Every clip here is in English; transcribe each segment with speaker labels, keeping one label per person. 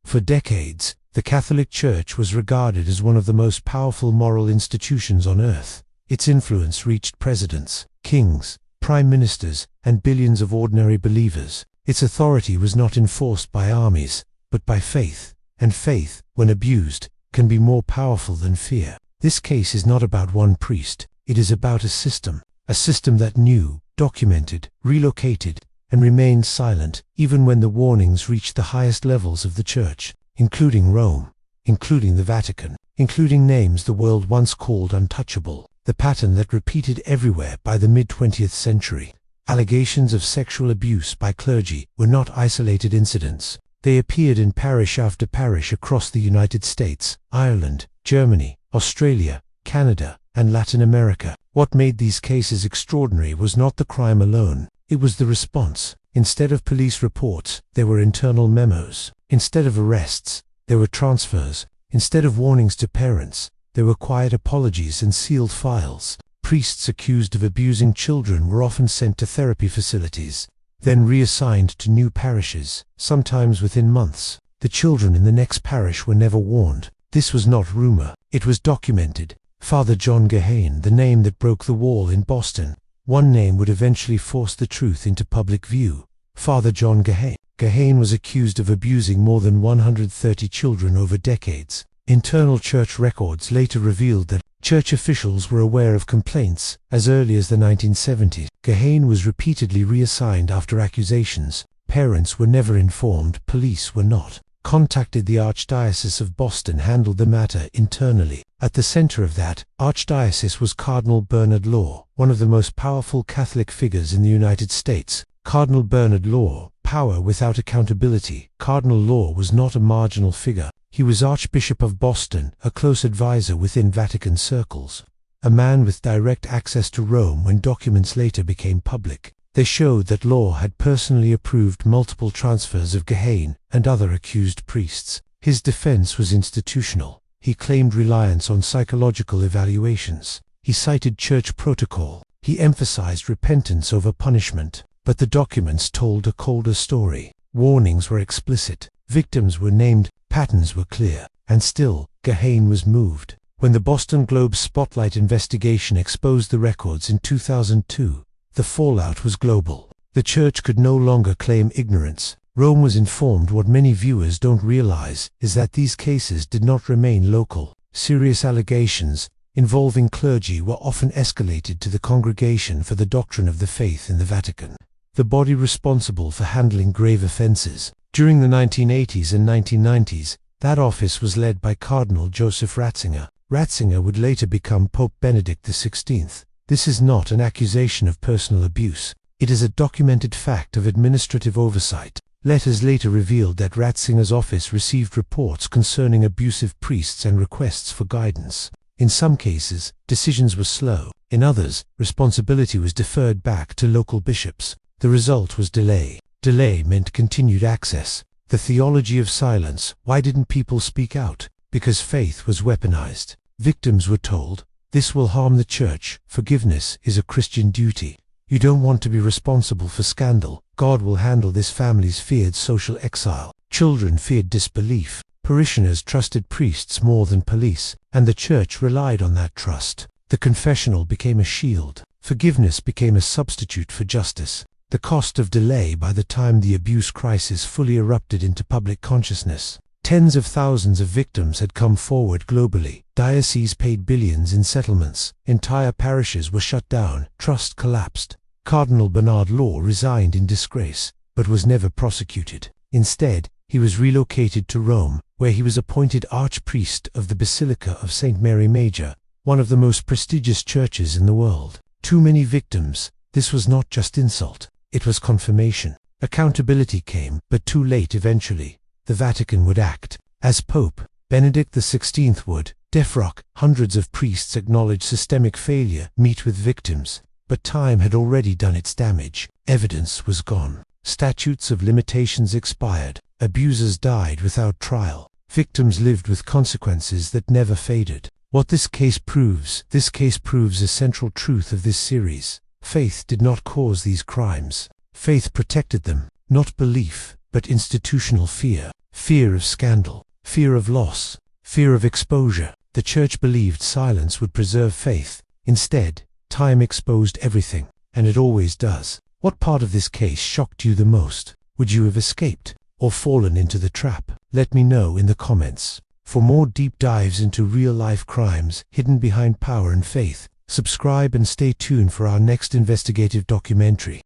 Speaker 1: For decades, the Catholic Church was regarded as one of the most powerful moral institutions on earth. Its influence reached presidents, kings, prime ministers, and billions of ordinary believers. Its authority was not enforced by armies, but by faith, and faith, when abused, can be more powerful than fear. This case is not about one priest, it is about a system that knew, documented, relocated, and remained silent, even when the warnings reached the highest levels of the Church, including Rome, including the Vatican, including names the world once called untouchable. The pattern that repeated everywhere by the mid-20th century. Allegations of sexual abuse by clergy were not isolated incidents. They appeared in parish after parish across the United States, Ireland, Germany, Australia, Canada, and Latin America. What made these cases extraordinary was not the crime alone, it was the response. Instead of police reports, there were internal memos. Instead of arrests, there were transfers. Instead of warnings to parents, there were quiet apologies and sealed files. Priests accused of abusing children were often sent to therapy facilities, then reassigned to new parishes, sometimes within months. The children in the next parish were never warned. This was not rumor, it was documented. Father John Geoghan, the name that broke the wall in Boston. One name would eventually force the truth into public view. Father John Geoghan. Geoghan was accused of abusing more than 130 children over decades. Internal church records later revealed that church officials were aware of complaints as early as the 1970s. Geoghan was repeatedly reassigned after accusations. Parents were never informed, police were not. Contacted the Archdiocese of Boston handled the matter internally. At the center of that archdiocese was Cardinal Bernard Law, one of the most powerful Catholic figures in the United States. Cardinal Bernard Law, power without accountability. Cardinal Law was not a marginal figure. He was Archbishop of Boston, a close advisor within Vatican circles. A man with direct access to Rome when documents later became public. They showed that Law had personally approved multiple transfers of Geoghan and other accused priests. His defense was institutional. He claimed reliance on psychological evaluations. He cited church protocol. He emphasized repentance over punishment. But the documents told a colder story. Warnings were explicit. Victims were named. Patterns were clear. And still, Geoghan was moved. When the Boston Globe's Spotlight investigation exposed the records in 2002, the fallout was global. The Church could no longer claim ignorance. Rome was informed. What many viewers don't realize is that these cases did not remain local. Serious allegations involving clergy were often escalated to the Congregation for the Doctrine of the Faith in the Vatican, the body responsible for handling grave offenses. During the 1980s and 1990s, that office was led by Cardinal Joseph Ratzinger. Ratzinger would later become Pope Benedict XVI. This is not an accusation of personal abuse. It is a documented fact of administrative oversight. Letters later revealed that Ratzinger's office received reports concerning abusive priests and requests for guidance. In some cases, decisions were slow. In others, responsibility was deferred back to local bishops. The result was delay. Delay meant continued access. The theology of silence. Why didn't people speak out? Because faith was weaponized. Victims were told, "This will harm the Church. Forgiveness is a Christian duty. You don't want to be responsible for scandal. God will handle this." Families feared social exile. Children feared disbelief. Parishioners trusted priests more than police, and the Church relied on that trust. The confessional became a shield. Forgiveness became a substitute for justice. The cost of delay. By the time the abuse crisis fully erupted into public consciousness, tens of thousands of victims had come forward globally. Dioceses paid billions in settlements. Entire parishes were shut down. Trust collapsed. Cardinal Bernard Law resigned in disgrace, but was never prosecuted. Instead, he was relocated to Rome, where he was appointed Archpriest of the Basilica of St. Mary Major, one of the most prestigious churches in the world. Too many victims. This was not just insult. It was confirmation. Accountability came, but too late eventually. The Vatican would act. As Pope, Benedict XVI would defrock. Hundreds of priests acknowledged systemic failure, meet with victims. But time had already done its damage. Evidence was gone. Statutes of limitations expired. Abusers died without trial. Victims lived with consequences that never faded. What this case proves a central truth of this series. Faith did not cause these crimes. Faith protected them. Not belief, but institutional fear. Fear of scandal, fear of loss, fear of exposure. The church believed silence would preserve faith. Instead, time exposed everything, and it always does. What part of this case shocked you the most? Would you have escaped or fallen into the trap? Let me know in the comments. For more deep dives into real-life crimes hidden behind power and faith, subscribe and stay tuned for our next investigative documentary.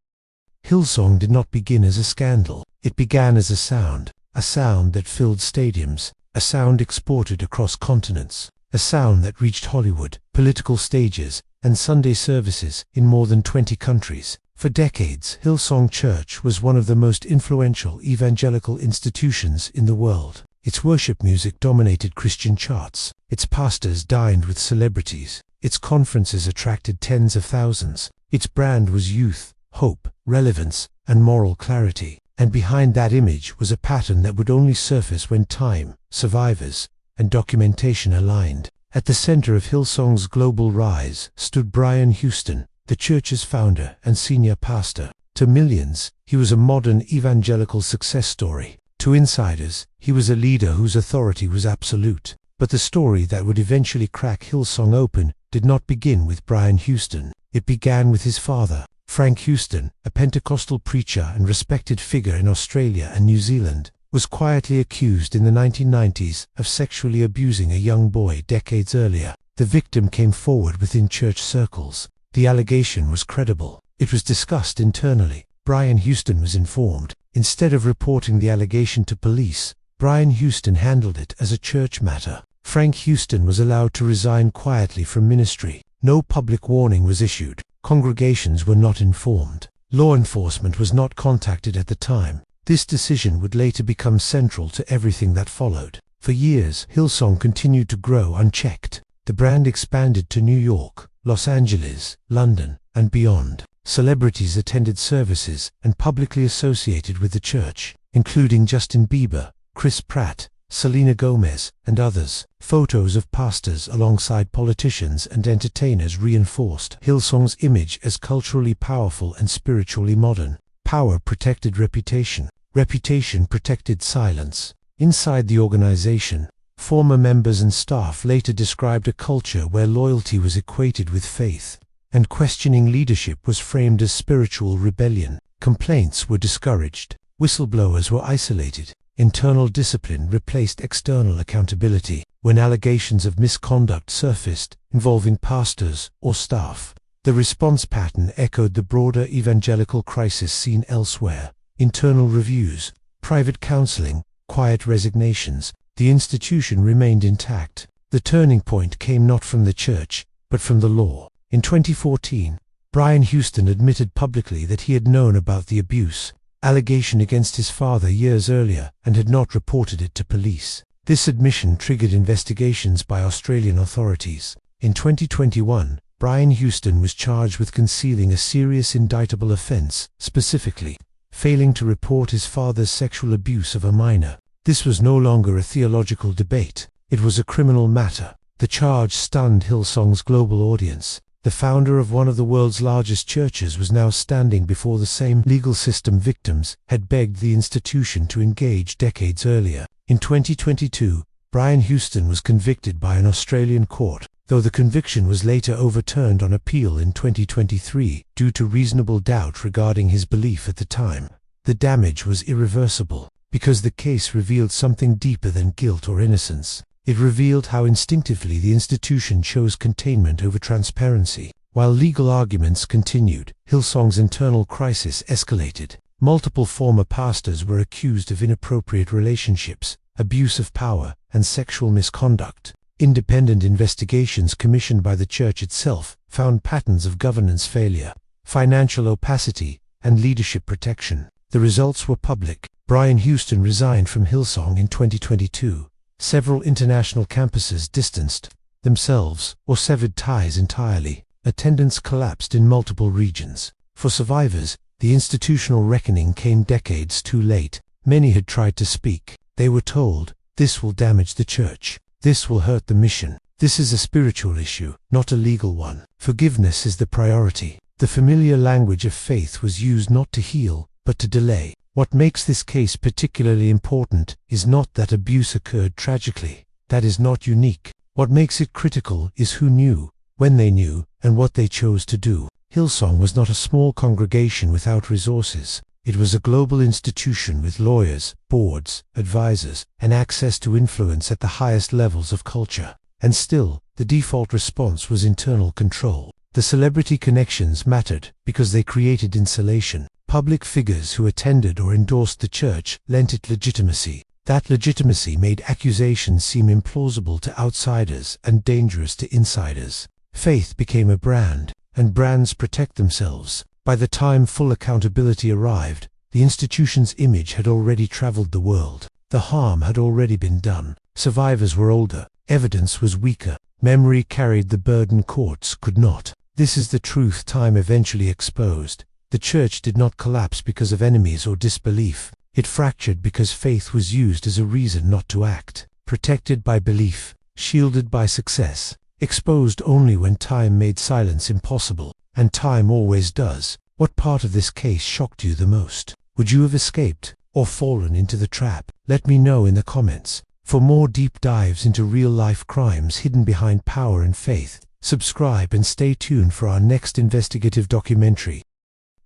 Speaker 1: Hillsong did not begin as a scandal. It began as a sound that filled stadiums, a sound exported across continents, a sound that reached Hollywood, political stages, and Sunday services in more than 20 countries. For decades, Hillsong Church was one of the most influential evangelical institutions in the world. Its worship music dominated Christian charts. Its pastors dined with celebrities. Its conferences attracted tens of thousands. Its brand was youth, hope, relevance, and moral clarity. And behind that image was a pattern that would only surface when time, survivors, and documentation aligned. At the center of Hillsong's global rise stood Brian Houston, the church's founder and senior pastor. To millions, he was a modern evangelical success story. To insiders, he was a leader whose authority was absolute. But the story that would eventually crack Hillsong open did not begin with Brian Houston. It began with his father, Frank Houston, a Pentecostal preacher and respected figure in Australia and New Zealand, was quietly accused in the 1990s of sexually abusing a young boy decades earlier. The victim came forward within church circles. The allegation was credible. It was discussed internally. Brian Houston was informed. Instead of reporting the allegation to police, Brian Houston handled it as a church matter. Frank Houston was allowed to resign quietly from ministry. No public warning was issued. Congregations were not informed. Law enforcement was not contacted at the time. This decision would later become central to everything that followed. For years, Hillsong continued to grow unchecked. The brand expanded to New York, Los Angeles, London, and beyond. Celebrities attended services and publicly associated with the church, including Justin Bieber, Chris Pratt, Selena Gomez, and others. Photos of pastors alongside politicians and entertainers reinforced Hillsong's image as culturally powerful and spiritually modern. Power protected reputation. Reputation protected silence. Inside the organization, former members and staff later described a culture where loyalty was equated with faith, and questioning leadership was framed as spiritual rebellion. Complaints were discouraged. Whistleblowers were isolated. Internal discipline replaced external accountability. When allegations of misconduct surfaced involving pastors or staff, the response pattern echoed the broader evangelical crisis seen elsewhere. Internal reviews, private counseling, quiet resignations. The institution remained intact. The turning point came not from the church, but from the law. In 2014, Brian Houston admitted publicly that he had known about the abuse allegation against his father years earlier and had not reported it to police. This admission triggered investigations by Australian authorities. In 2021, Brian Houston was charged with concealing a serious indictable offense, specifically failing to report his father's sexual abuse of a minor. This was no longer a theological debate. It was a criminal matter. The charge stunned Hillsong's global audience. The founder of one of the world's largest churches was now standing before the same legal system victims had begged the institution to engage decades earlier. In 2022, Brian Houston was convicted by an Australian court, though the conviction was later overturned on appeal in 2023 due to reasonable doubt regarding his belief at the time. The damage was irreversible, because the case revealed something deeper than guilt or innocence. It revealed how instinctively the institution chose containment over transparency. While legal arguments continued, Hillsong's internal crisis escalated. Multiple former pastors were accused of inappropriate relationships, abuse of power, and sexual misconduct. Independent investigations commissioned by the church itself found patterns of governance failure, financial opacity, and leadership protection. The results were public. Brian Houston resigned from Hillsong in 2022. Several international campuses distanced themselves or severed ties entirely. Attendance collapsed in multiple regions. For survivors, the institutional reckoning came decades too late. Many had tried to speak. They were told, "This will damage the church. This will hurt the mission. This is a spiritual issue, not a legal one. Forgiveness is the priority." The familiar language of faith was used not to heal, but to delay. What makes this case particularly important is not that abuse occurred tragically. That is not unique. What makes it critical is who knew, when they knew, and what they chose to do. Hillsong was not a small congregation without resources. It was a global institution with lawyers, boards, advisors, and access to influence at the highest levels of culture. And still, the default response was internal control. The celebrity connections mattered because they created insulation. Public figures who attended or endorsed the church lent it legitimacy. That legitimacy made accusations seem implausible to outsiders and dangerous to insiders. Faith became a brand, and brands protect themselves. By the time full accountability arrived, the institution's image had already traveled the world. The harm had already been done. Survivors were older. Evidence was weaker. Memory carried the burden courts could not. This is the truth time eventually exposed. The church did not collapse because of enemies or disbelief. It fractured because faith was used as a reason not to act. Protected by belief, shielded by success, exposed only when time made silence impossible. And time always does. What part of this case shocked you the most? Would you have escaped, or fallen into the trap? Let me know in the comments. For more deep dives into real-life crimes hidden behind power and faith, subscribe and stay tuned for our next investigative documentary.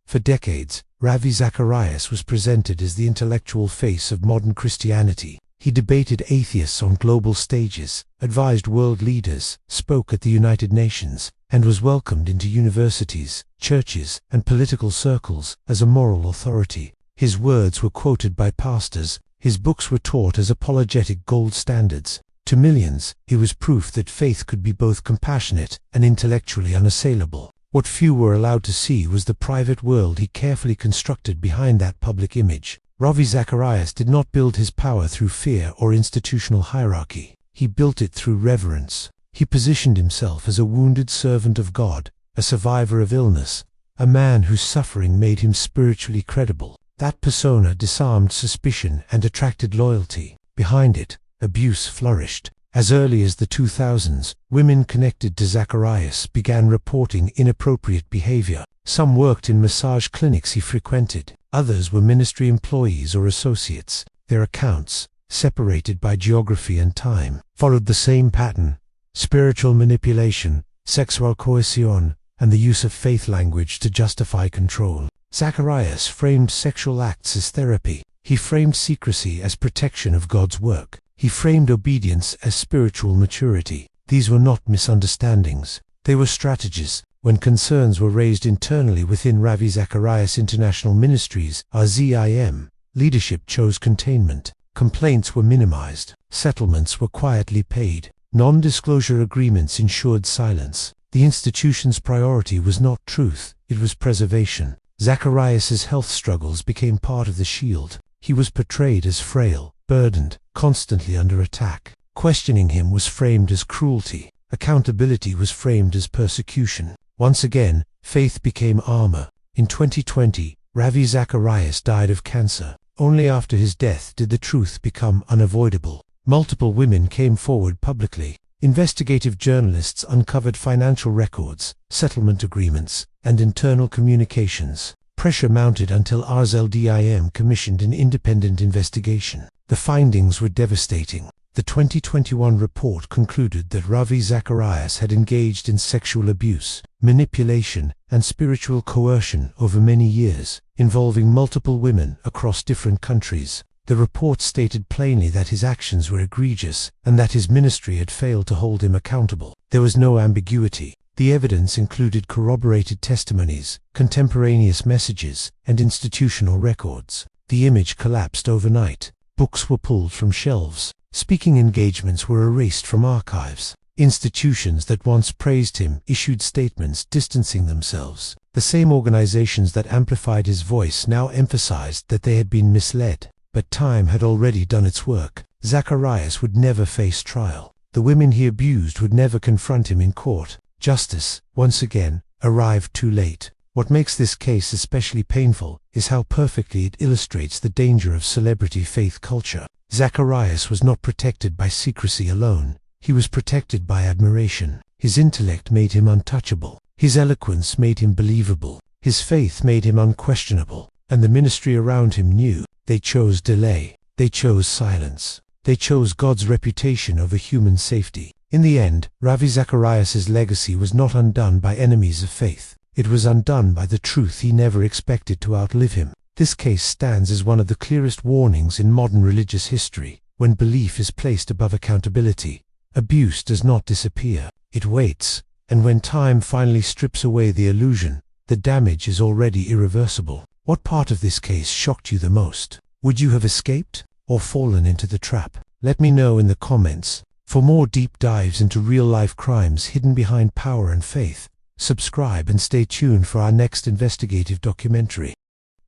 Speaker 1: For decades, Ravi Zacharias was presented as the intellectual face of modern Christianity. He debated atheists on global stages, advised world leaders, spoke at the United Nations, and was welcomed into universities, churches, and political circles as a moral authority. His words were quoted by pastors. His books were taught as apologetic gold standards. To millions, he was proof that faith could be both compassionate and intellectually unassailable. What few were allowed to see was the private world he carefully constructed behind that public image. Ravi Zacharias did not build his power through fear or institutional hierarchy. He built it through reverence. He positioned himself as a wounded servant of God, a survivor of illness, a man whose suffering made him spiritually credible. That persona disarmed suspicion and attracted loyalty. Behind it, abuse flourished. As early as the 2000s, women connected to Zacharias began reporting inappropriate behavior. Some worked in massage clinics he frequented. Others were ministry employees or associates. Their accounts, separated by geography and time, followed the same pattern: spiritual manipulation, sexual coercion, and the use of faith language to justify control. Zacharias framed sexual acts as therapy. He framed secrecy as protection of God's work. He framed obedience as spiritual maturity. These were not misunderstandings. They were strategies. When concerns were raised internally within Ravi Zacharias International Ministries, RZIM, leadership chose containment. Complaints were minimized. Settlements were quietly paid. Non-disclosure agreements ensured silence. The institution's priority was not truth, it was preservation. Zacharias's health struggles became part of the shield. He was portrayed as frail, burdened, constantly under attack. Questioning him was framed as cruelty. Accountability was framed as persecution. Once again, faith became armor. In 2020, Ravi Zacharias died of cancer. Only after his death did the truth become unavoidable. Multiple women came forward publicly. Investigative journalists uncovered financial records, settlement agreements, and internal communications. Pressure mounted until RZLDIM commissioned an independent investigation. The findings were devastating. The 2021 report concluded that Ravi Zacharias had engaged in sexual abuse, manipulation, and spiritual coercion over many years, involving multiple women across different countries. The report stated plainly that his actions were egregious and that his ministry had failed to hold him accountable. There was no ambiguity. The evidence included corroborated testimonies, contemporaneous messages, and institutional records. The image collapsed overnight. Books were pulled from shelves. Speaking engagements were erased from archives. Institutions that once praised him issued statements distancing themselves. The same organizations that amplified his voice now emphasized that they had been misled. But time had already done its work. Zacharias would never face trial. The women he abused would never confront him in court. Justice, once again, arrived too late. What makes this case especially painful is how perfectly it illustrates the danger of celebrity faith culture. Zacharias was not protected by secrecy alone. He was protected by admiration. His intellect made him untouchable. His eloquence made him believable. His faith made him unquestionable. and the ministry around him knew. They chose delay. They chose silence. They chose God's reputation over human safety. In the end, Ravi Zacharias' legacy was not undone by enemies of faith. It was undone by the truth he never expected to outlive him. This case stands as one of the clearest warnings in modern religious history. When belief is placed above accountability, abuse does not disappear. It waits, and when time finally strips away the illusion, the damage is already irreversible. What part of this case shocked you the most? Would you have escaped or fallen into the trap? Let me know in the comments. For more deep dives into real-life crimes hidden behind power and faith, subscribe and stay tuned for our next investigative documentary.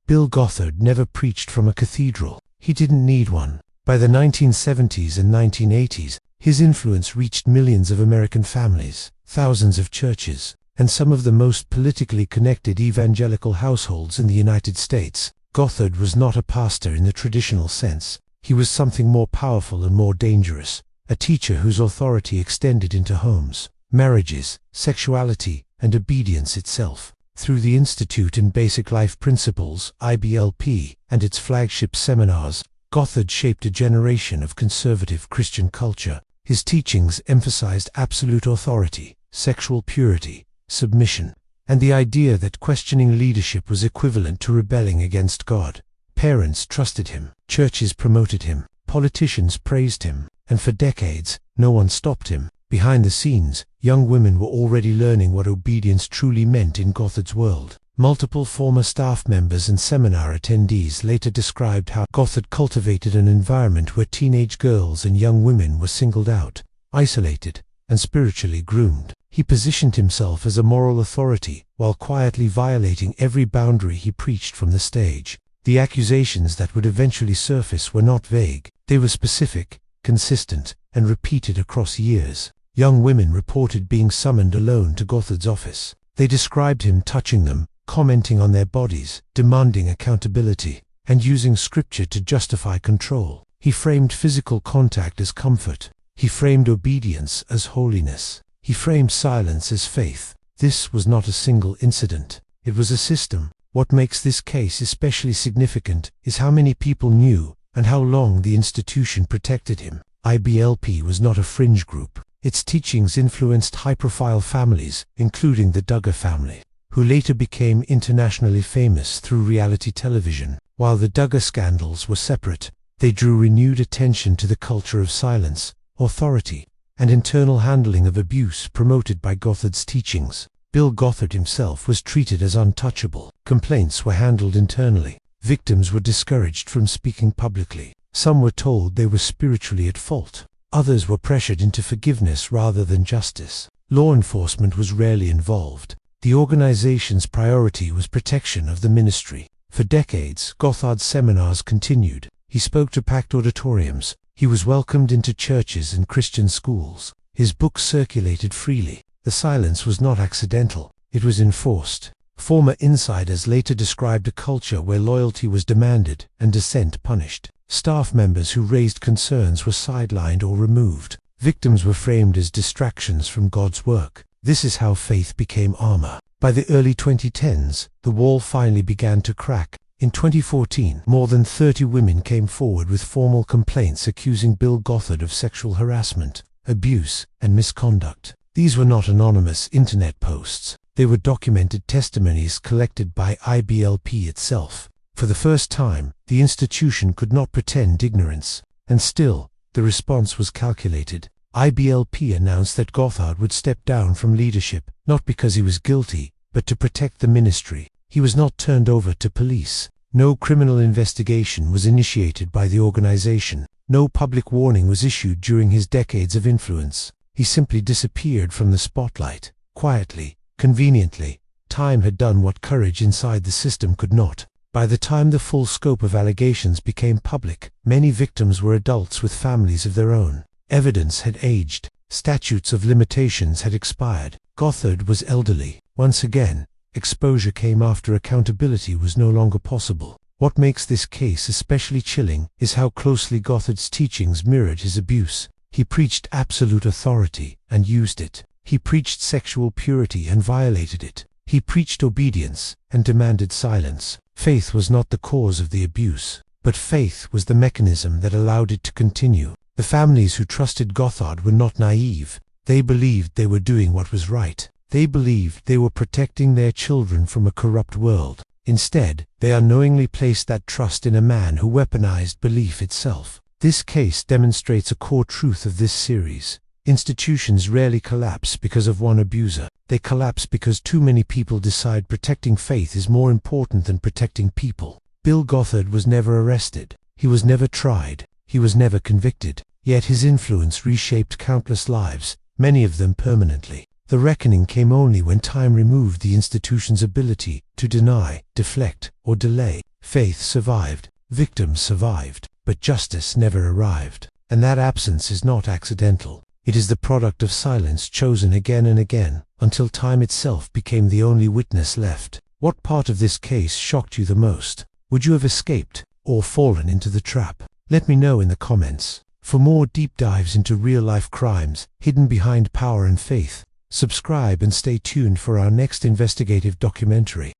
Speaker 1: Bill Gothard never preached from a cathedral. He didn't need one. By the 1970s and 1980s, his influence reached millions of American families, thousands of churches, and some of the most politically connected evangelical households in the United States. Gothard was not a pastor in the traditional sense. He was something more powerful and more dangerous, a teacher whose authority extended into homes, marriages, sexuality, and obedience itself. Through the Institute in Basic Life Principles, IBLP, and its flagship seminars, Gothard shaped a generation of conservative Christian culture. His teachings emphasized absolute authority, sexual purity, submission, and the idea that questioning leadership was equivalent to rebelling against God. Parents trusted him, churches promoted him, politicians praised him, and for decades, no one stopped him. Behind the scenes, young women were already learning what obedience truly meant in Gothard's world. Multiple former staff members and seminar attendees later described how Gothard cultivated an environment where teenage girls and young women were singled out, isolated, and spiritually groomed. He positioned himself as a moral authority, while quietly violating every boundary he preached from the stage. The accusations that would eventually surface were not vague. They were specific, consistent, and repeated across years. Young women reported being summoned alone to Gothard's office. They described him touching them, commenting on their bodies, demanding accountability, and using scripture to justify control. He framed physical contact as comfort. He framed obedience as holiness. He framed silence as faith. This was not a single incident. It was a system. What makes this case especially significant is how many people knew and how long the institution protected him. IBLP was not a fringe group. Its teachings influenced high-profile families, including the Duggar family, who later became internationally famous through reality television. While the Duggar scandals were separate, they drew renewed attention to the culture of silence, authority, and internal handling of abuse promoted by Gothard's teachings. Bill Gothard himself was treated as untouchable. Complaints were handled internally. Victims were discouraged from speaking publicly. Some were told they were spiritually at fault. Others were pressured into forgiveness rather than justice. Law enforcement was rarely involved. The organization's priority was protection of the ministry. For decades, Gothard's seminars continued. He spoke to packed auditoriums. He was welcomed into churches and Christian schools. His books circulated freely. The silence was not accidental. It was enforced. Former insiders later described a culture where loyalty was demanded and dissent punished. Staff members who raised concerns were sidelined or removed. Victims were framed as distractions from God's work. This is how faith became armor. By the early 2010s, the wall finally began to crack. In 2014, more than 30 women came forward with formal complaints accusing Bill Gothard of sexual harassment, abuse, and misconduct. These were not anonymous internet posts. They were documented testimonies collected by IBLP itself. For the first time, the institution could not pretend ignorance, and still, the response was calculated. IBLP announced that Gothard would step down from leadership, not because he was guilty, but to protect the ministry. He was not turned over to police. No criminal investigation was initiated by the organization. No public warning was issued during his decades of influence. He simply disappeared from the spotlight, quietly, conveniently. Time had done what courage inside the system could not. By the time the full scope of allegations became public, many victims were adults with families of their own. Evidence had aged. Statutes of limitations had expired. Gothard was elderly. Once again, exposure came after accountability was no longer possible. What makes this case especially chilling is how closely Gothard's teachings mirrored his abuse. He preached absolute authority and used it. He preached sexual purity and violated it. He preached obedience and demanded silence. Faith was not the cause of the abuse, but faith was the mechanism that allowed it to continue. The families who trusted Gothard were not naive. They believed they were doing what was right. They believed they were protecting their children from a corrupt world. Instead, they unknowingly placed that trust in a man who weaponized belief itself. This case demonstrates a core truth of this series. Institutions rarely collapse because of one abuser. They collapse because too many people decide protecting faith is more important than protecting people. Bill Gothard was never arrested. He was never tried. He was never convicted. Yet his influence reshaped countless lives, many of them permanently. The reckoning came only when time removed the institution's ability to deny, deflect, or delay. Faith survived. Victims survived. But justice never arrived. And that absence is not accidental. It is the product of silence chosen again and again, until time itself became the only witness left. What part of this case shocked you the most? Would you have escaped, or fallen into the trap? Let me know in the comments. For more deep dives into real-life crimes hidden behind power and faith, subscribe and stay tuned for our next investigative documentary.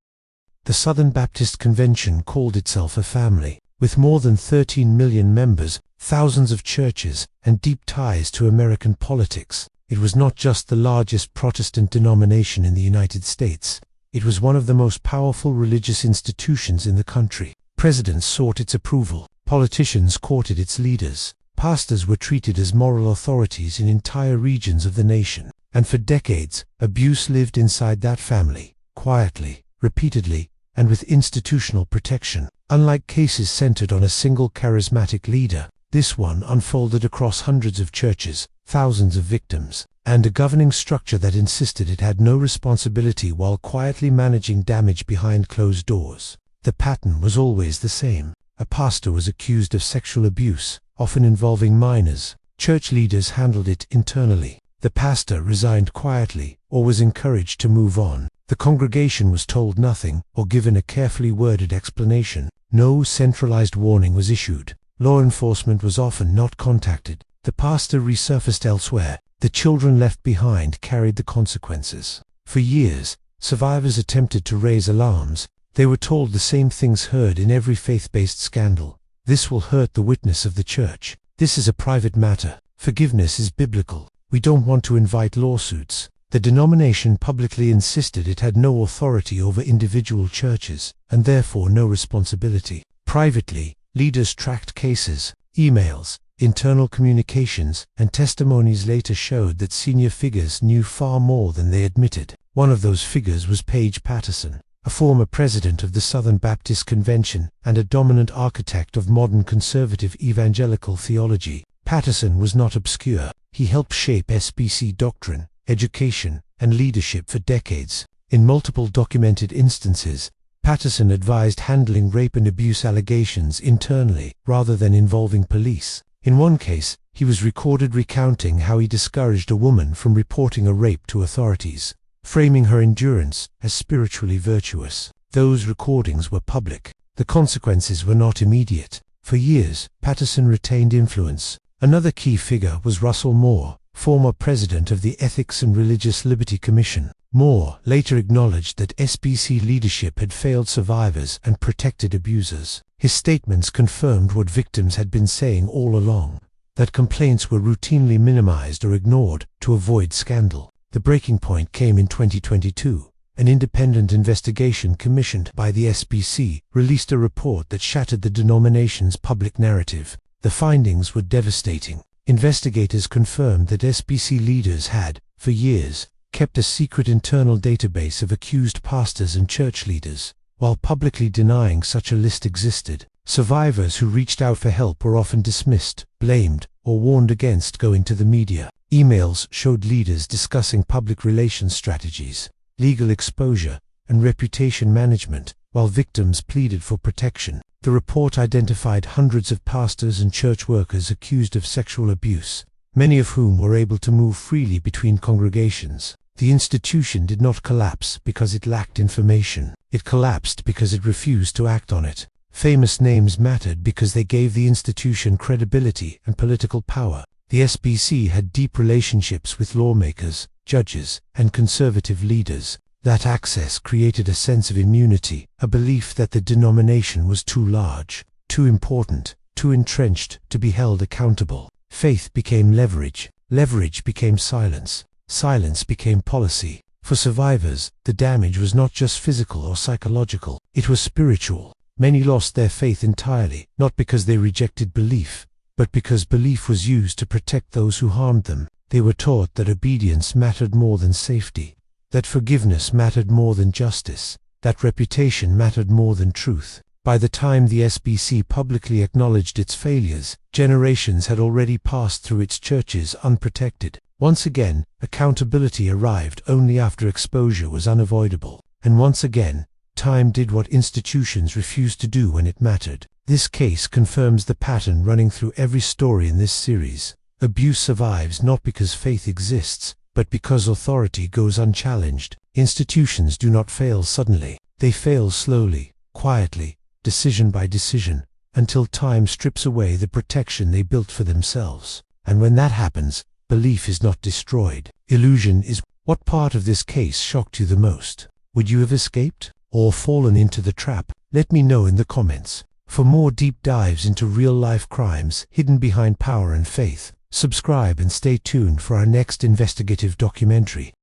Speaker 1: The Southern Baptist Convention called itself a family. With more than 13 million members, thousands of churches, and deep ties to American politics, it was not just the largest Protestant denomination in the United States. It was one of the most powerful religious institutions in the country. Presidents sought its approval. Politicians courted its leaders. Pastors were treated as moral authorities in entire regions of the nation. And for decades, abuse lived inside that family, quietly, repeatedly, and with institutional protection. Unlike cases centered on a single charismatic leader, this one unfolded across hundreds of churches, thousands of victims, and a governing structure that insisted it had no responsibility while quietly managing damage behind closed doors. The pattern was always the same. A pastor was accused of sexual abuse, often involving minors. Church leaders handled it internally. The pastor resigned quietly, or was encouraged to move on. The congregation was told nothing, or given a carefully worded explanation. No centralized warning was issued. Law enforcement was often not contacted. The pastor resurfaced elsewhere. The children left behind carried the consequences. For years, survivors attempted to raise alarms. They were told the same things heard in every faith-based scandal. This will hurt the witness of the church. This is a private matter. Forgiveness is biblical. We don't want to invite lawsuits. The denomination publicly insisted it had no authority over individual churches, and therefore no responsibility. Privately, leaders tracked cases, emails, internal communications, and testimonies later showed that senior figures knew far more than they admitted. One of those figures was Paige Patterson, a former president of the Southern Baptist Convention and a dominant architect of modern conservative evangelical theology. Patterson was not obscure. He helped shape SBC doctrine, education, and leadership for decades. In multiple documented instances, Patterson advised handling rape and abuse allegations internally rather than involving police. In one case, he was recorded recounting how he discouraged a woman from reporting a rape to authorities, framing her endurance as spiritually virtuous. Those recordings were public. The consequences were not immediate. For years, Patterson retained influence. Another key figure was Russell Moore, former president of the Ethics and Religious Liberty Commission. Moore later acknowledged that SBC leadership had failed survivors and protected abusers. His statements confirmed what victims had been saying all along, that complaints were routinely minimized or ignored to avoid scandal. The breaking point came in 2022. An independent investigation commissioned by the SBC released a report that shattered the denomination's public narrative. The findings were devastating. Investigators confirmed that SBC leaders had, for years, kept a secret internal database of accused pastors and church leaders. While publicly denying such a list existed, survivors who reached out for help were often dismissed, blamed, or warned against going to the media. Emails showed leaders discussing public relations strategies, legal exposure, and reputation management, while victims pleaded for protection. The report identified hundreds of pastors and church workers accused of sexual abuse, many of whom were able to move freely between congregations. The institution did not collapse because it lacked information. It collapsed because it refused to act on it. Famous names mattered because they gave the institution credibility and political power. The SBC had deep relationships with lawmakers, judges, and conservative leaders. That access created a sense of immunity, a belief that the denomination was too large, too important, too entrenched to be held accountable. Faith became leverage, leverage became silence, silence became policy. For survivors, the damage was not just physical or psychological, it was spiritual. Many lost their faith entirely, not because they rejected belief, but because belief was used to protect those who harmed them. They were taught that obedience mattered more than safety, that forgiveness mattered more than justice, that reputation mattered more than truth. By the time the SBC publicly acknowledged its failures, generations had already passed through its churches unprotected. Once again, accountability arrived only after exposure was unavoidable. And once again, time did what institutions refused to do when it mattered. This case confirms the pattern running through every story in this series. Abuse survives not because faith exists, but because authority goes unchallenged. Institutions do not fail suddenly. They fail slowly, quietly, decision by decision, until time strips away the protection they built for themselves. And when that happens, belief is not destroyed. Illusion is. What part of this case shocked you the most? Would you have escaped or fallen into the trap? Let me know in the comments. For more deep dives into real-life crimes hidden behind power and faith, subscribe and stay tuned for our next investigative documentary.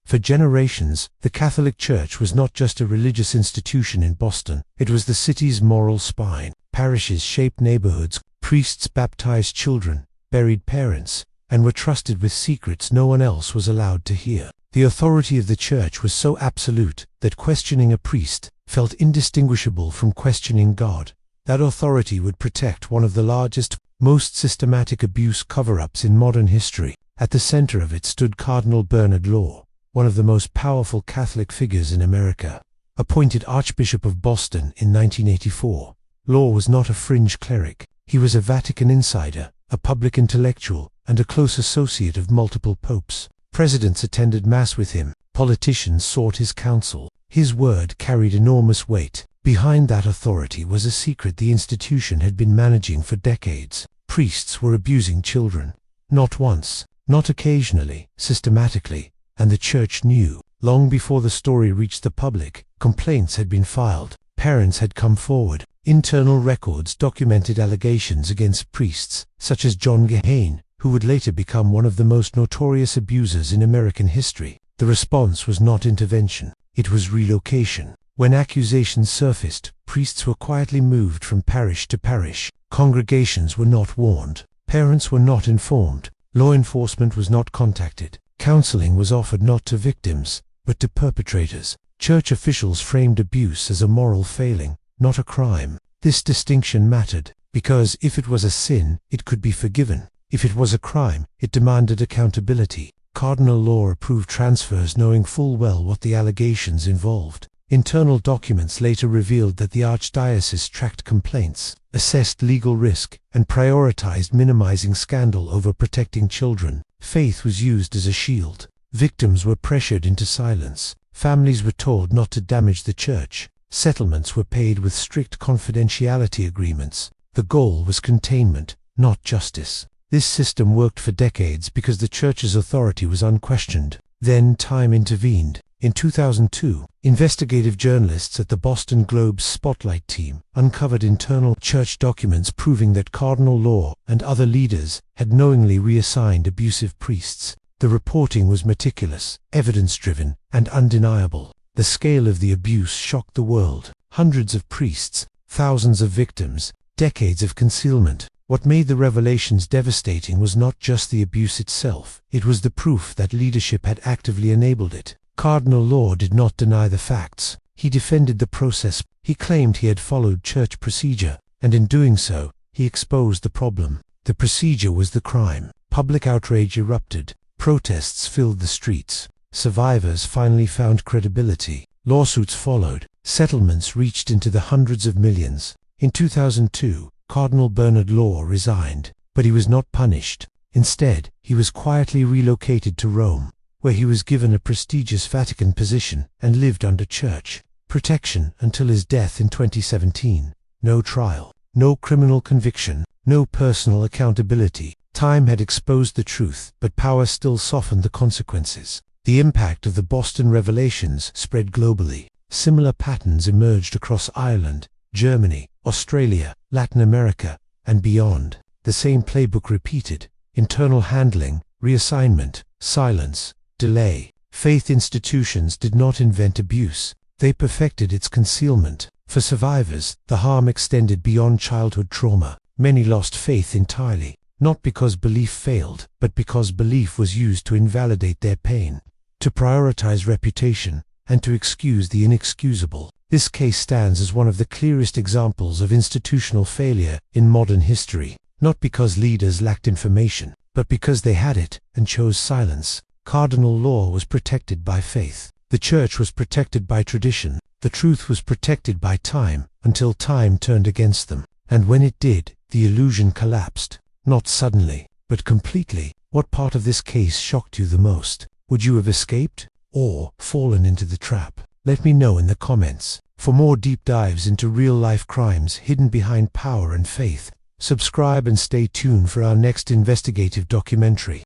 Speaker 1: For generations, the Catholic Church was not just a religious institution in Boston, it was the city's moral spine. Parishes shaped neighborhoods, priests baptized children, buried parents, and were trusted with secrets no one else was allowed to hear. The authority of the Church was so absolute that questioning a priest felt indistinguishable from questioning God. That authority would protect one of the largest, most systematic abuse cover-ups in modern history. At the center of it stood Cardinal Bernard Law, one of the most powerful Catholic figures in America. Appointed Archbishop of Boston in 1984, Law was not a fringe cleric. He was a Vatican insider, a public intellectual, and a close associate of multiple popes. Presidents attended Mass with him, politicians sought his counsel. His word carried enormous weight. Behind that authority was a secret the institution had been managing for decades. Priests were abusing children. Not once, not occasionally, systematically. And the Church knew. Long before the story reached the public, complaints had been filed, parents had come forward, internal records documented allegations against priests, such as Geoghan, who would later become one of the most notorious abusers in American history. The response was not intervention, it was relocation. When accusations surfaced, priests were quietly moved from parish to parish. Congregations were not warned, parents were not informed, law enforcement was not contacted. Counseling was offered not to victims, but to perpetrators. Church officials framed abuse as a moral failing, not a crime. This distinction mattered, because if it was a sin, it could be forgiven. If it was a crime, it demanded accountability. Cardinal Law approved transfers knowing full well what the allegations involved. Internal documents later revealed that the archdiocese tracked complaints, assessed legal risk, and prioritized minimizing scandal over protecting children. Faith was used as a shield. Victims were pressured into silence. Families were told not to damage the Church. Settlements were paid with strict confidentiality agreements. The goal was containment, not justice. This system worked for decades because the Church's authority was unquestioned. Then time intervened. In 2002, investigative journalists at the Boston Globe's Spotlight team uncovered internal Church documents proving that Cardinal Law and other leaders had knowingly reassigned abusive priests. The reporting was meticulous, evidence-driven, and undeniable. The scale of the abuse shocked the world. Hundreds of priests, thousands of victims, decades of concealment. What made the revelations devastating was not just the abuse itself, it was the proof that leadership had actively enabled it. Cardinal Law did not deny the facts. He defended the process. He claimed he had followed Church procedure, and in doing so, he exposed the problem. The procedure was the crime. Public outrage erupted. Protests filled the streets. Survivors finally found credibility. Lawsuits followed. Settlements reached into the hundreds of millions. In 2002, Cardinal Bernard Law resigned, but he was not punished. Instead, he was quietly relocated to Rome, where he was given a prestigious Vatican position and lived under Church protection until his death in 2017. No trial, no criminal conviction, no personal accountability. Time had exposed the truth, but power still softened the consequences. The impact of the Boston revelations spread globally. Similar patterns emerged across Ireland, Germany, Australia, Latin America, and beyond. The same playbook repeated: internal handling, reassignment, silence, delay. Faith institutions did not invent abuse. They perfected its concealment. For survivors, the harm extended beyond childhood trauma. Many lost faith entirely, not because belief failed, but because belief was used to invalidate their pain, to prioritize reputation, and to excuse the inexcusable. This case stands as one of the clearest examples of institutional failure in modern history, not because leaders lacked information, but because they had it and chose silence. Cardinal law was protected by faith. The church was protected by tradition. The truth was protected by time, until time turned against them. And when it did, the illusion collapsed. Not suddenly, but completely. What part of this case shocked you the most? Would you have escaped, or fallen into the trap? Let me know in the comments. For more deep dives into real-life crimes hidden behind power and faith, subscribe and stay tuned for our next investigative documentary.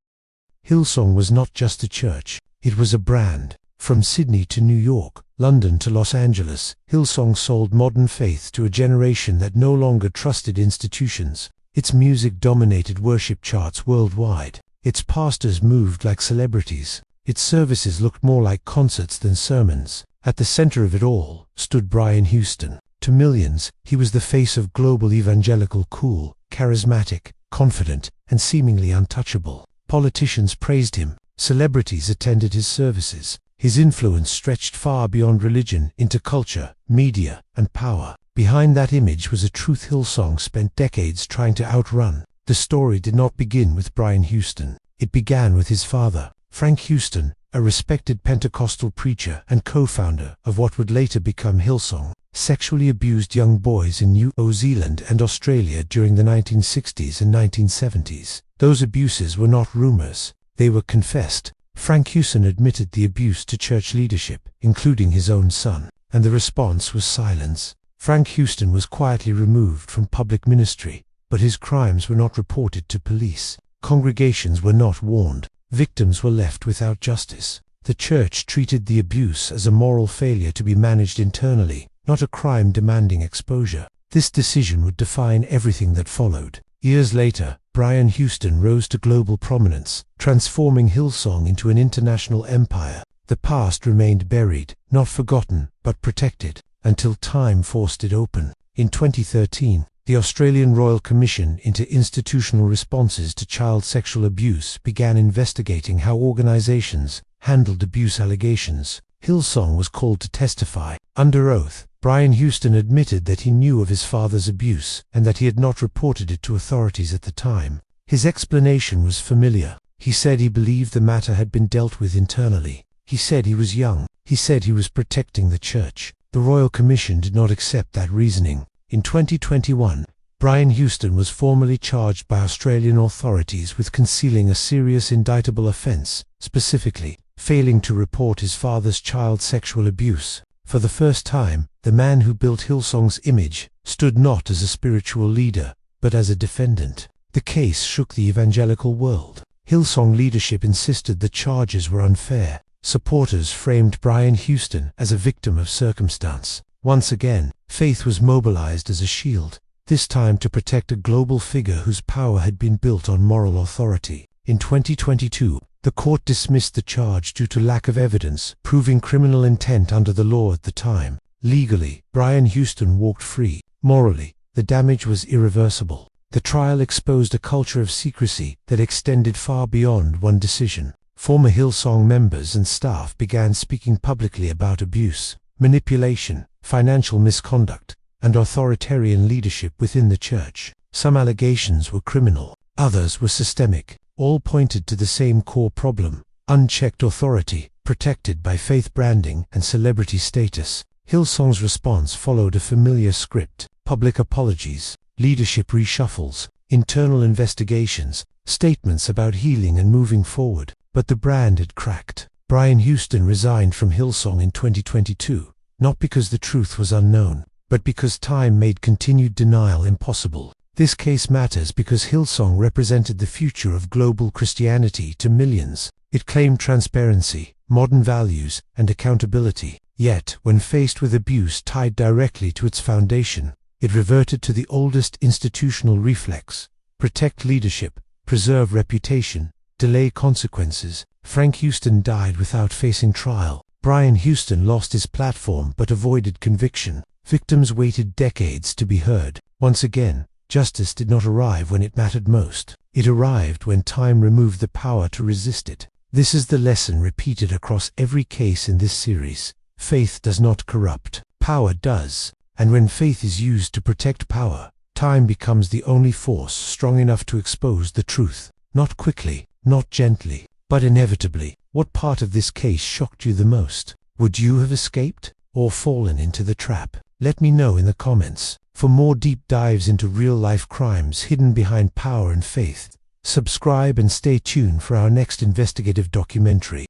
Speaker 1: Hillsong was not just a church, it was a brand. From Sydney to New York, London to Los Angeles, Hillsong sold modern faith to a generation that no longer trusted institutions. Its music dominated worship charts worldwide. Its pastors moved like celebrities. Its services looked more like concerts than sermons. At the center of it all stood Brian Houston. To millions, he was the face of global evangelical, cool, charismatic, confident, and seemingly untouchable. Politicians praised him. Celebrities attended his services. His influence stretched far beyond religion into culture, media, and power. Behind that image was a truth Hillsong spent decades trying to outrun. The story did not begin with Brian Houston. It began with his father, Frank Houston, a respected Pentecostal preacher and co-founder of what would later become Hillsong. Sexually abused young boys in New Zealand and Australia during the 1960s and 1970s. Those abuses were not rumors. They were confessed. Frank Houston admitted the abuse to church leadership, including his own son, and the response was silence. Frank Houston was quietly removed from public ministry, but his crimes were not reported to police. Congregations were not warned. Victims were left without justice. The church treated the abuse as a moral failure to be managed internally, not a crime demanding exposure. This decision would define everything that followed. Years later, Brian Houston rose to global prominence, transforming Hillsong into an international empire. The past remained buried, not forgotten, but protected, until time forced it open. In 2013, the Australian Royal Commission into Institutional Responses to Child Sexual Abuse began investigating how organizations handled abuse allegations. Hillsong was called to testify. Under oath, Brian Houston admitted that he knew of his father's abuse and that he had not reported it to authorities at the time. His explanation was familiar. He said he believed the matter had been dealt with internally. He said he was young. He said he was protecting the church. The Royal Commission did not accept that reasoning. In 2021, Brian Houston was formally charged by Australian authorities with concealing a serious indictable offence, specifically, failing to report his father's child sexual abuse. For the first time, the man who built Hillsong's image stood not as a spiritual leader, but as a defendant. The case shook the evangelical world. Hillsong leadership insisted the charges were unfair. Supporters framed Brian Houston as a victim of circumstance. Once again, faith was mobilized as a shield, this time to protect a global figure whose power had been built on moral authority. In 2022, the court dismissed the charge due to lack of evidence, proving criminal intent under the law at the time. Legally, Brian Houston walked free. Morally, the damage was irreversible. The trial exposed a culture of secrecy that extended far beyond one decision. Former Hillsong members and staff began speaking publicly about abuse, manipulation, financial misconduct, and authoritarian leadership within the church. Some allegations were criminal, others were systemic. All pointed to the same core problem: unchecked authority, protected by faith branding and celebrity status. Hillsong's response followed a familiar script: public apologies, leadership reshuffles, internal investigations, statements about healing and moving forward. But the brand had cracked. Brian Houston resigned from Hillsong in 2022, not because the truth was unknown, but because time made continued denial impossible. This case matters because Hillsong represented the future of global Christianity to millions. It claimed transparency, modern values, and accountability. Yet, when faced with abuse tied directly to its foundation, it reverted to the oldest institutional reflex: protect leadership, preserve reputation, delay consequences. Frank Houston died without facing trial. Brian Houston lost his platform but avoided conviction. Victims waited decades to be heard. Once again, justice did not arrive when it mattered most. It arrived when time removed the power to resist it. This is the lesson repeated across every case in this series. Faith does not corrupt. Power does. And when faith is used to protect power, time becomes the only force strong enough to expose the truth. Not quickly, not gently, but inevitably. What part of this case shocked you the most? Would you have escaped or fallen into the trap? Let me know in the comments. For more deep dives into real-life crimes hidden behind power and faith, subscribe and stay tuned for our next investigative documentary.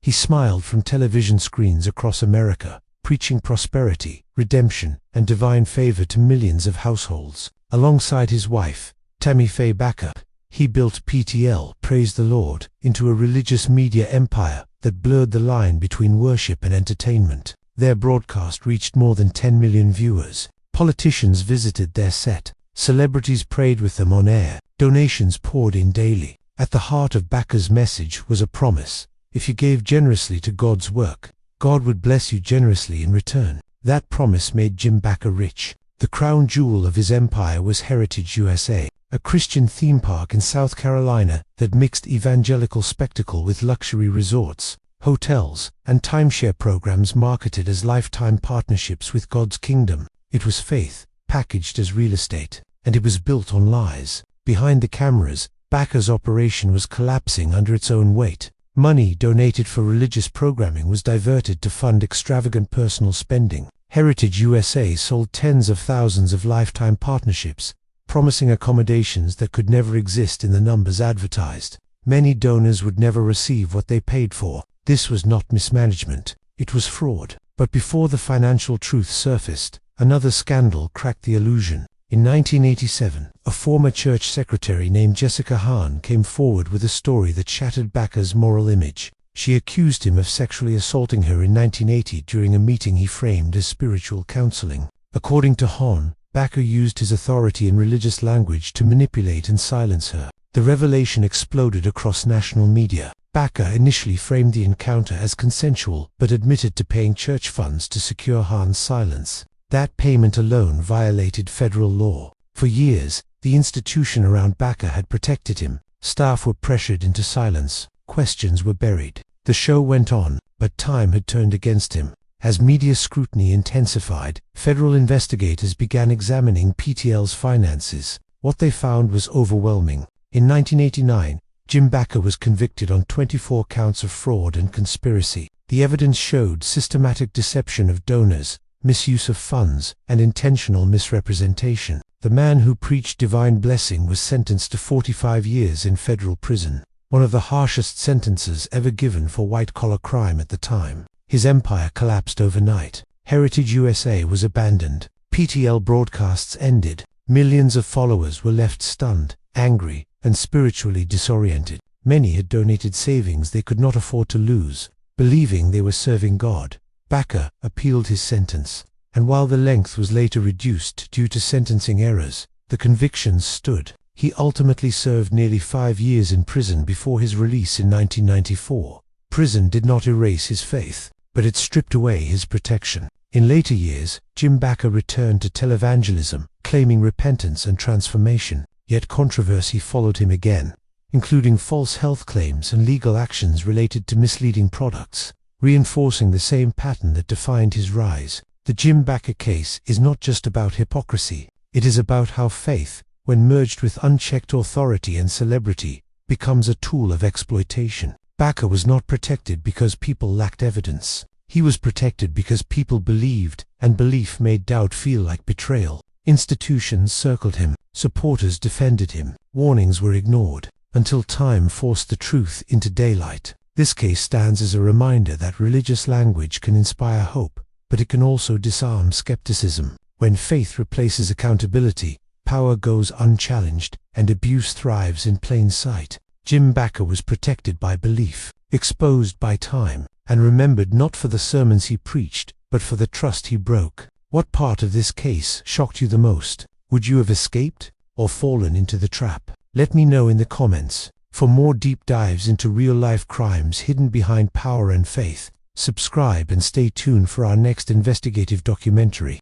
Speaker 1: He smiled from television screens across America, preaching prosperity, redemption, and divine favor to millions of households. Alongside his wife, Tammy Faye Bakker, he built PTL, praise the Lord, into a religious media empire that blurred the line between worship and entertainment. Their broadcast reached more than 10 million viewers. Politicians visited their set. Celebrities prayed with them on air. Donations poured in daily. At the heart of Bakker's message was a promise: if you gave generously to God's work, God would bless you generously in return. That promise made Jim Bakker rich. The crown jewel of his empire was Heritage USA, a Christian theme park in South Carolina that mixed evangelical spectacle with luxury resorts, hotels, and timeshare programs marketed as lifetime partnerships with God's kingdom. It was faith, packaged as real estate, and it was built on lies. Behind the cameras, Bakker's operation was collapsing under its own weight. Money donated for religious programming was diverted to fund extravagant personal spending. Heritage USA sold tens of thousands of lifetime partnerships, promising accommodations that could never exist in the numbers advertised. Many donors would never receive what they paid for. This was not mismanagement, it was fraud. But before the financial truth surfaced, another scandal cracked the illusion. In 1987, a former church secretary named Jessica Hahn came forward with a story that shattered Bakker's moral image. She accused him of sexually assaulting her in 1980 during a meeting he framed as spiritual counseling. According to Hahn, Bakker used his authority in religious language to manipulate and silence her. The revelation exploded across national media. Bakker initially framed the encounter as consensual, but admitted to paying church funds to secure Hahn's silence. That payment alone violated federal law. For years, the institution around Bakker had protected him. Staff were pressured into silence. Questions were buried. The show went on, but time had turned against him. As media scrutiny intensified, federal investigators began examining PTL's finances. What they found was overwhelming. In 1989, Jim Bakker was convicted on 24 counts of fraud and conspiracy. The evidence showed systematic deception of donors, misuse of funds, and intentional misrepresentation. The man who preached divine blessing was sentenced to 45 years in federal prison, one of the harshest sentences ever given for white-collar crime at the time. His empire collapsed overnight. Heritage USA was abandoned. PTL broadcasts ended. Millions of followers were left stunned, angry, and spiritually disoriented. Many had donated savings they could not afford to lose, believing they were serving God. Bakker appealed his sentence, and while the length was later reduced due to sentencing errors, the convictions stood. He ultimately served nearly 5 years in prison before his release in 1994. Prison did not erase his faith, but it stripped away his protection. In later years, Jim Bakker returned to televangelism, claiming repentance and transformation. Yet controversy followed him again, including false health claims and legal actions related to misleading products, reinforcing the same pattern that defined his rise. The Jim Bakker case is not just about hypocrisy. It is about how faith, when merged with unchecked authority and celebrity, becomes a tool of exploitation. Bakker was not protected because people lacked evidence. He was protected because people believed, and belief made doubt feel like betrayal. Institutions circled him, supporters defended him, warnings were ignored, until time forced the truth into daylight. This case stands as a reminder that religious language can inspire hope, but it can also disarm skepticism. When faith replaces accountability, power goes unchallenged, and abuse thrives in plain sight. Jim Bakker was protected by belief, exposed by time, and remembered not for the sermons he preached, but for the trust he broke. What part of this case shocked you the most? Would you have escaped or fallen into the trap? Let me know in the comments. For more deep dives into real-life crimes hidden behind power and faith, subscribe and stay tuned for our next investigative documentary.